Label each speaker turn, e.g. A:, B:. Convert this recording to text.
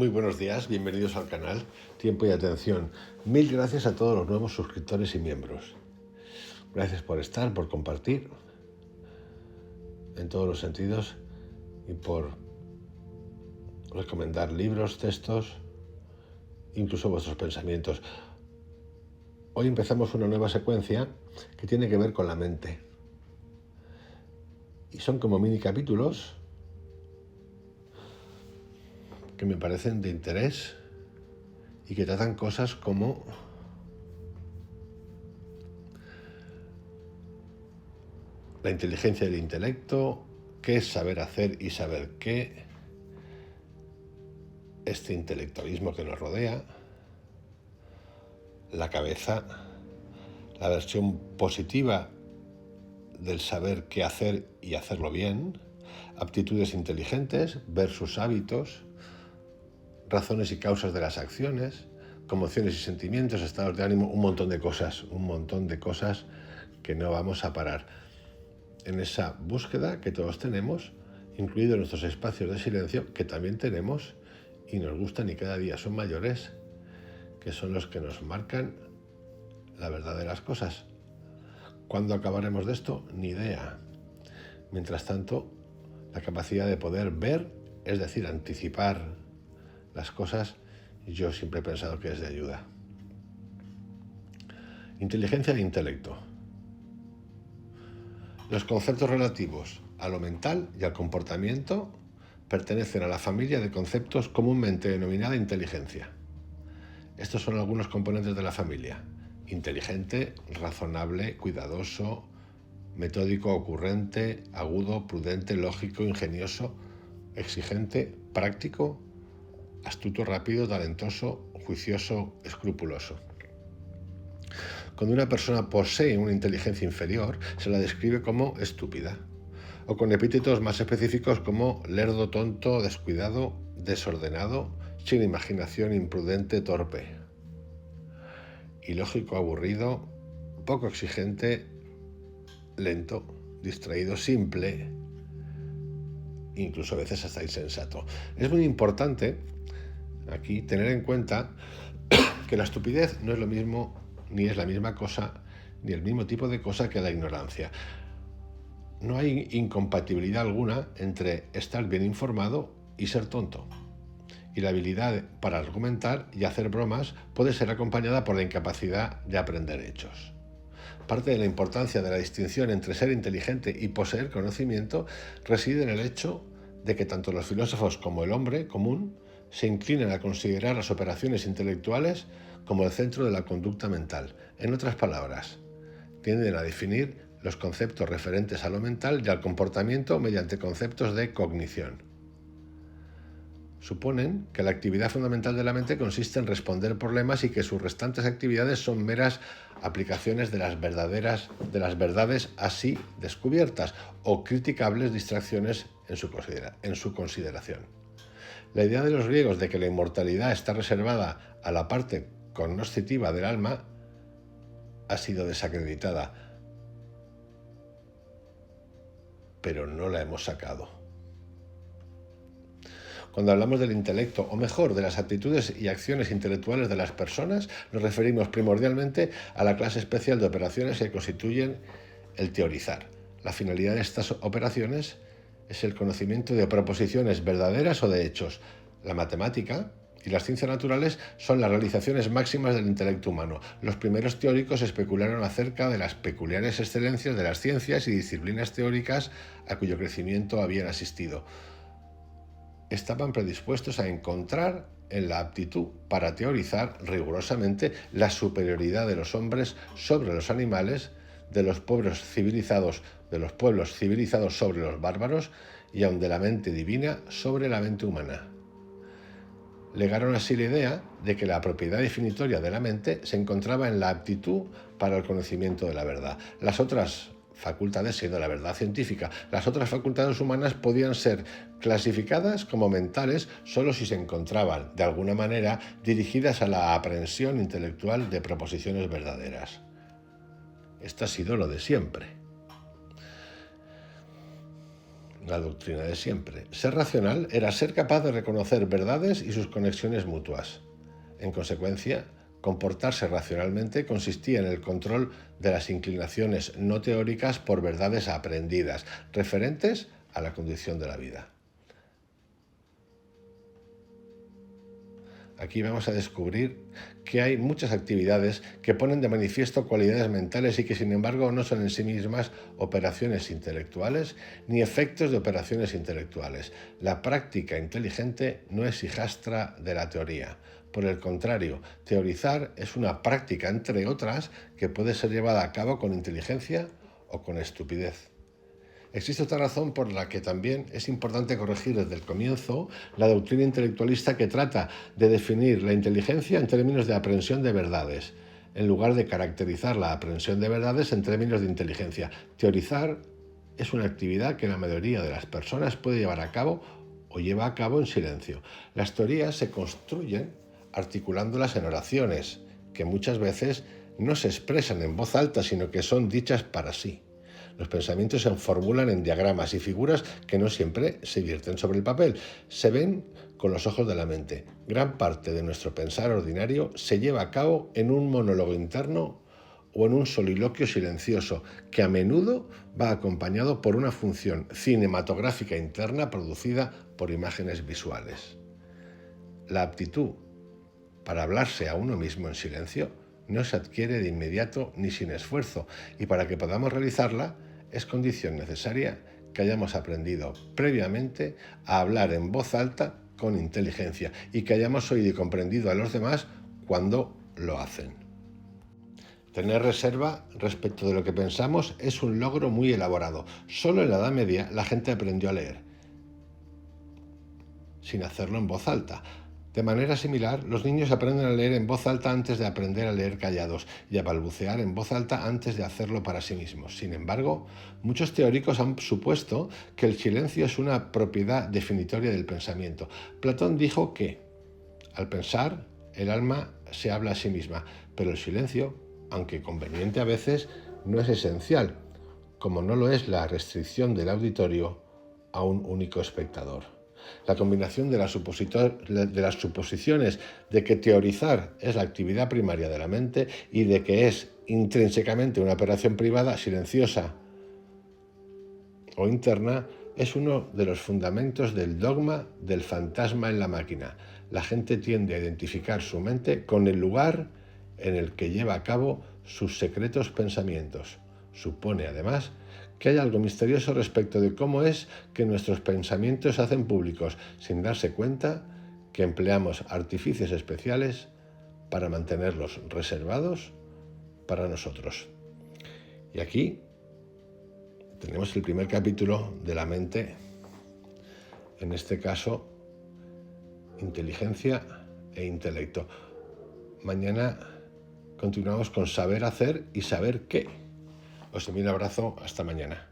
A: Muy buenos días, bienvenidos al canal Tiempo y Atención. Mil gracias a todos los nuevos suscriptores y miembros. Gracias por estar, por compartir en todos los sentidos y por recomendar libros, textos, incluso vuestros pensamientos. Hoy empezamos una nueva secuencia que tiene que ver con la mente. Y son como mini capítulos que me parecen de interés y que tratan cosas como la inteligencia del intelecto, qué es saber hacer y saber qué, este intelectualismo que nos rodea, la cabeza, la versión positiva del saber qué hacer y hacerlo bien, aptitudes inteligentes versus hábitos, razones y causas de las acciones, conmociones y sentimientos, estados de ánimo, un montón de cosas que no vamos a parar en esa búsqueda que todos tenemos, incluidos nuestros espacios de silencio que también tenemos y nos gustan y cada día son mayores, que son los que nos marcan la verdad de las cosas. ¿Cuándo acabaremos de esto? Ni idea. Mientras tanto, la capacidad de poder ver, es decir, anticipar las cosas, yo siempre he pensado que es de ayuda. Inteligencia e intelecto. Los conceptos relativos a lo mental y al comportamiento pertenecen a la familia de conceptos comúnmente denominada inteligencia. Estos son algunos componentes de la familia: inteligente, razonable, cuidadoso, metódico, ocurrente, agudo, prudente, lógico, ingenioso, exigente, práctico, astuto, rápido, talentoso, juicioso, escrupuloso. Cuando una persona posee una inteligencia inferior, se la describe como estúpida, o con epítetos más específicos como lerdo, tonto, descuidado, desordenado, sin imaginación, imprudente, torpe, ilógico, aburrido, poco exigente, lento, distraído, simple, incluso a veces hasta insensato. Es muy importante aquí tener en cuenta que la estupidez no es lo mismo, ni es la misma cosa, ni el mismo tipo de cosa que la ignorancia. No hay incompatibilidad alguna entre estar bien informado y ser tonto. Y la habilidad para argumentar y hacer bromas puede ser acompañada por la incapacidad de aprender hechos. Parte de la importancia de la distinción entre ser inteligente y poseer conocimiento reside en el hecho de que tanto los filósofos como el hombre común se inclinan a considerar las operaciones intelectuales como el centro de la conducta mental. En otras palabras, tienden a definir los conceptos referentes a lo mental y al comportamiento mediante conceptos de cognición. Suponen que la actividad fundamental de la mente consiste en responder problemas y que sus restantes actividades son meras aplicaciones de las verdades así descubiertas o criticables distracciones en su consideración. La idea de los griegos de que la inmortalidad está reservada a la parte cognoscitiva del alma ha sido desacreditada, pero no la hemos sacado. Cuando hablamos del intelecto, o mejor, de las actitudes y acciones intelectuales de las personas, nos referimos primordialmente a la clase especial de operaciones que constituyen el teorizar. La finalidad de estas operaciones es el conocimiento de proposiciones verdaderas o de hechos. La matemática y las ciencias naturales son las realizaciones máximas del intelecto humano. Los primeros teóricos especularon acerca de las peculiares excelencias de las ciencias y disciplinas teóricas a cuyo crecimiento habían asistido. Estaban predispuestos a encontrar en la aptitud para teorizar rigurosamente la superioridad de los hombres sobre los animales, de los pueblos civilizados sobre los bárbaros y aun de la mente divina sobre la mente humana. Legaron así la idea de que la propiedad definitoria de la mente se encontraba en la aptitud para el conocimiento de la verdad. Las otras facultades, siendo la verdad científica, las otras facultades humanas podían ser clasificadas como mentales solo si se encontraban, de alguna manera, dirigidas a la aprehensión intelectual de proposiciones verdaderas. Esto ha sido lo de siempre. la doctrina de siempre. Ser racional era ser capaz de reconocer verdades y sus conexiones mutuas. En consecuencia, comportarse racionalmente consistía en el control de las inclinaciones no teóricas por verdades aprendidas, referentes a la condición de la vida. Aquí vamos a descubrir que hay muchas actividades que ponen de manifiesto cualidades mentales y que sin embargo no son en sí mismas operaciones intelectuales ni efectos de operaciones intelectuales. La práctica inteligente no es hijastra de la teoría. Por el contrario, teorizar es una práctica, entre otras, que puede ser llevada a cabo con inteligencia o con estupidez. Existe otra razón por la que también es importante corregir desde el comienzo la doctrina intelectualista que trata de definir la inteligencia en términos de aprehensión de verdades, en lugar de caracterizar la aprehensión de verdades en términos de inteligencia. Teorizar es una actividad que la mayoría de las personas puede llevar a cabo o lleva a cabo en silencio. Las teorías se construyen articulándolas en oraciones, que muchas veces no se expresan en voz alta, sino que son dichas para sí. Los pensamientos se formulan en diagramas y figuras que no siempre se vierten sobre el papel, se ven con los ojos de la mente. Gran parte de nuestro pensar ordinario se lleva a cabo en un monólogo interno o en un soliloquio silencioso, que a menudo va acompañado por una función cinematográfica interna producida por imágenes visuales. La aptitud para hablarse a uno mismo en silencio no se adquiere de inmediato ni sin esfuerzo, y para que podamos realizarla es condición necesaria que hayamos aprendido previamente a hablar en voz alta con inteligencia y que hayamos oído y comprendido a los demás cuando lo hacen. Tener reserva respecto de lo que pensamos es un logro muy elaborado. Solo en la Edad Media la gente aprendió a leer, sin hacerlo en voz alta. De manera similar, los niños aprenden a leer en voz alta antes de aprender a leer callados y a balbucear en voz alta antes de hacerlo para sí mismos. Sin embargo, muchos teóricos han supuesto que el silencio es una propiedad definitoria del pensamiento. Platón dijo que, al pensar, el alma se habla a sí misma, pero el silencio, aunque conveniente a veces, no es esencial, como no lo es la restricción del auditorio a un único espectador. La combinación de las suposiciones de que teorizar es la actividad primaria de la mente y de que es intrínsecamente una operación privada, silenciosa o interna, es uno de los fundamentos del dogma del fantasma en la máquina. La gente tiende a identificar su mente con el lugar en el que lleva a cabo sus secretos pensamientos. Supone, además, que hay algo misterioso respecto de cómo es que nuestros pensamientos se hacen públicos, sin darse cuenta que empleamos artificios especiales para mantenerlos reservados para nosotros. Y aquí tenemos el primer capítulo de la mente, en este caso, inteligencia e intelecto. Mañana continuamos con saber hacer y saber qué. Os envío un abrazo, hasta mañana.